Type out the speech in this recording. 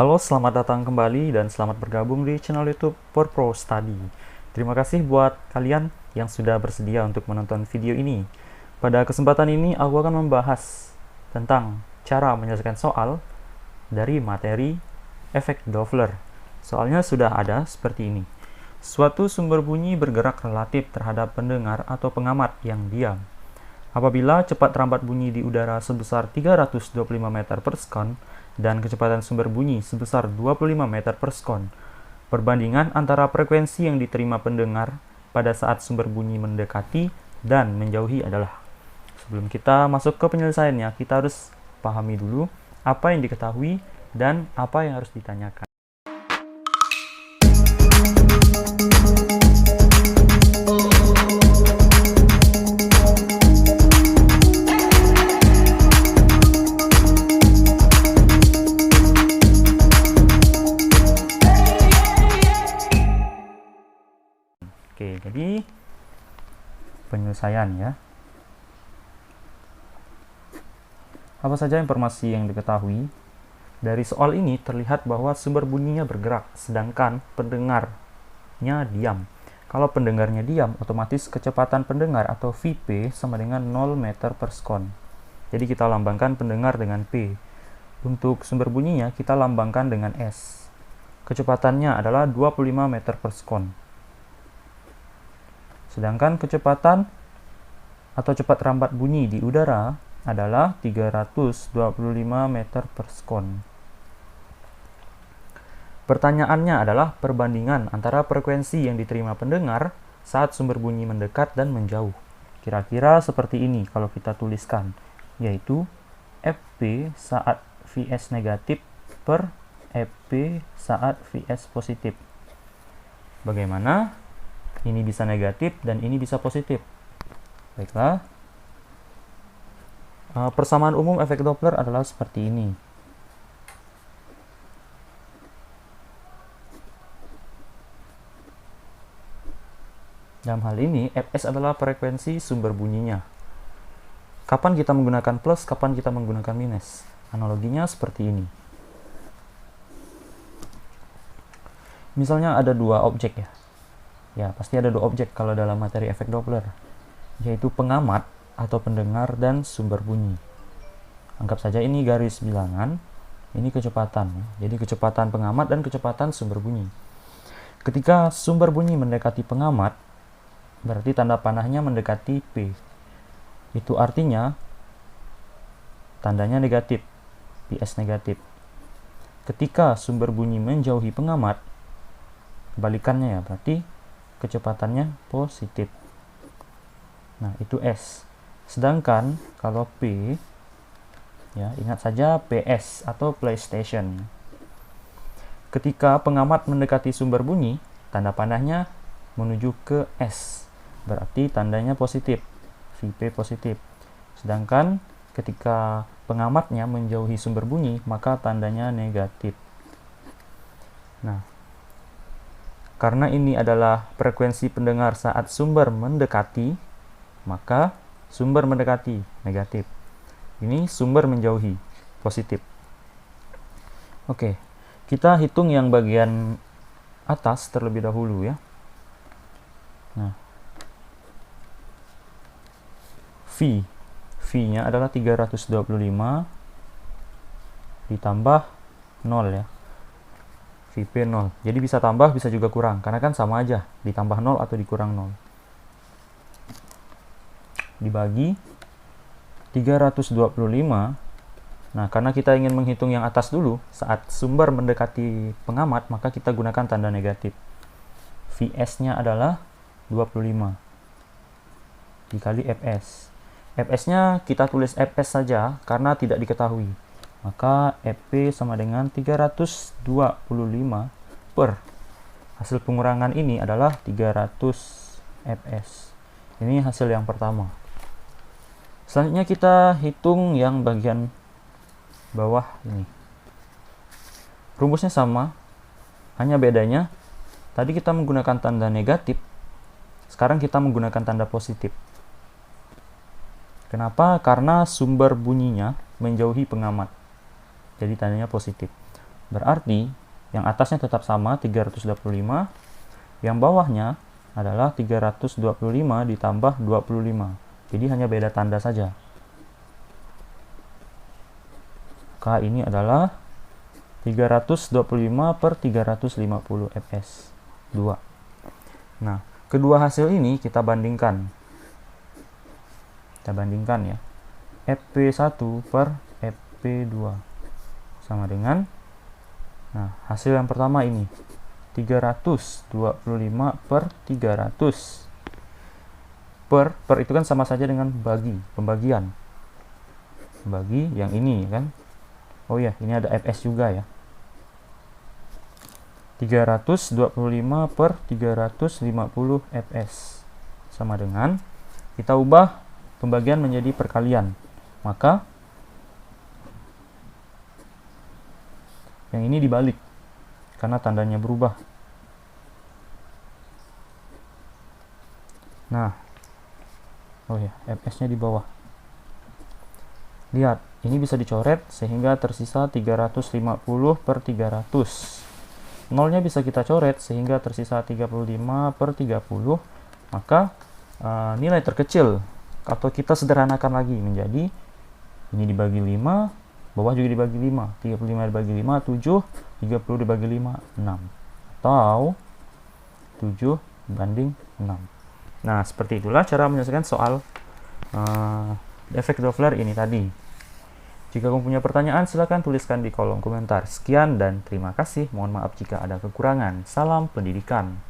Halo, selamat datang kembali dan selamat bergabung di channel YouTube Pro Study. Terima kasih buat kalian yang sudah bersedia untuk menonton video ini. Pada kesempatan ini, aku akan membahas tentang cara menyelesaikan soal dari materi efek Doppler. Soalnya sudah ada seperti ini. Suatu sumber bunyi bergerak relatif terhadap pendengar atau pengamat yang diam. Apabila cepat rambat bunyi di udara sebesar 325 meter per sekon dan kecepatan sumber bunyi sebesar 25 meter per sekon, perbandingan antara frekuensi yang diterima pendengar pada saat sumber bunyi mendekati dan menjauhi adalah. Sebelum kita masuk ke penyelesaiannya, kita harus pahami dulu apa yang diketahui dan apa yang harus ditanyakan. Oke, jadi penyelesaian ya. Apa saja informasi yang diketahui? Dari soal ini terlihat bahwa sumber bunyinya bergerak, sedangkan pendengarnya diam. Kalau pendengarnya diam, otomatis kecepatan pendengar atau Vp sama dengan 0 meter per sekon. Jadi kita lambangkan pendengar dengan P. Untuk sumber bunyinya kita lambangkan dengan S. Kecepatannya adalah 25 meter per sekon. Sedangkan kecepatan atau cepat rambat bunyi di udara adalah 325 meter per sekon. Pertanyaannya adalah perbandingan antara frekuensi yang diterima pendengar saat sumber bunyi mendekat dan menjauh. Kira-kira seperti ini kalau kita tuliskan, yaitu Fp saat Vs negatif per Fp saat Vs positif. Bagaimana? Ini bisa negatif dan ini bisa positif. Baiklah. Persamaan umum efek Doppler adalah seperti ini. Dalam hal ini, Fs adalah frekuensi sumber bunyinya. Kapan kita menggunakan plus, kapan kita menggunakan minus. Analoginya seperti ini. Misalnya ada dua objek ya. Ya, pasti ada dua objek kalau dalam materi efek Doppler, yaitu pengamat atau pendengar dan sumber bunyi. Anggap saja ini garis bilangan, ini kecepatan. Jadi kecepatan pengamat dan kecepatan sumber bunyi. Ketika sumber bunyi mendekati pengamat, berarti tanda panahnya mendekati P. Itu artinya tandanya negatif, Ps negatif. Ketika sumber bunyi menjauhi pengamat, kebalikannya ya, berarti kecepatannya positif. Nah, itu S. Sedangkan kalau P, ya ingat saja PS atau PlayStation. Ketika pengamat mendekati sumber bunyi, tanda panahnya menuju ke S. Berarti tandanya positif, Vp positif. Sedangkan ketika pengamatnya menjauhi sumber bunyi, maka tandanya negatif. Nah, karena ini adalah frekuensi pendengar saat sumber mendekati, maka sumber mendekati negatif. Ini sumber menjauhi positif. Oke, kita hitung yang bagian atas terlebih dahulu ya. Nah, V-nya adalah 325 ditambah 0 ya. Vp 0. Jadi bisa tambah, bisa juga kurang. Karena kan sama aja, ditambah 0 atau dikurang 0. Dibagi 325. Nah, karena kita ingin menghitung yang atas dulu, saat sumber mendekati pengamat, maka kita gunakan tanda negatif. Vs-nya adalah 25 dikali Fs. Fs-nya kita tulis Fs saja karena tidak diketahui. Maka Fp sama dengan 325 per hasil pengurangan ini adalah 300 Fs. Ini hasil yang pertama. Selanjutnya kita hitung yang bagian bawah ini. Rumusnya sama, hanya bedanya tadi kita menggunakan tanda negatif, sekarang kita menggunakan tanda positif. Kenapa? Karena sumber bunyinya menjauhi pengamat. Jadi tandanya positif. Berarti yang atasnya tetap sama 325, yang bawahnya adalah 325 ditambah 25. Jadi hanya beda tanda saja. Maka ini adalah 325 per 350 fs 2. Nah, kedua hasil ini kita bandingkan. Kita bandingkan ya. Fp1 per Fp2 sama dengan, nah, hasil yang pertama ini 325 per 300 per itu kan sama saja dengan pembagian bagi yang ini kan. Oh ya, ini ada fs juga ya. 325 per 350 fs sama dengan, kita ubah pembagian menjadi perkalian, maka yang ini dibalik karena tandanya berubah. Nah, oh ya, fs-nya di bawah. Lihat, ini bisa dicoret sehingga tersisa 350 per 300. Nolnya bisa kita coret sehingga tersisa 35 per 30. Maka nilai terkecil, atau kita sederhanakan lagi menjadi ini dibagi 5, bawah juga dibagi 5, 35 dibagi 5, 7, 30 dibagi 5, 6. Atau 7 banding 6. Nah, seperti itulah cara menyelesaikan soal efek Doppler ini tadi. Jika kamu punya pertanyaan, silahkan tuliskan di kolom komentar. Sekian dan terima kasih. Mohon maaf jika ada kekurangan. Salam pendidikan.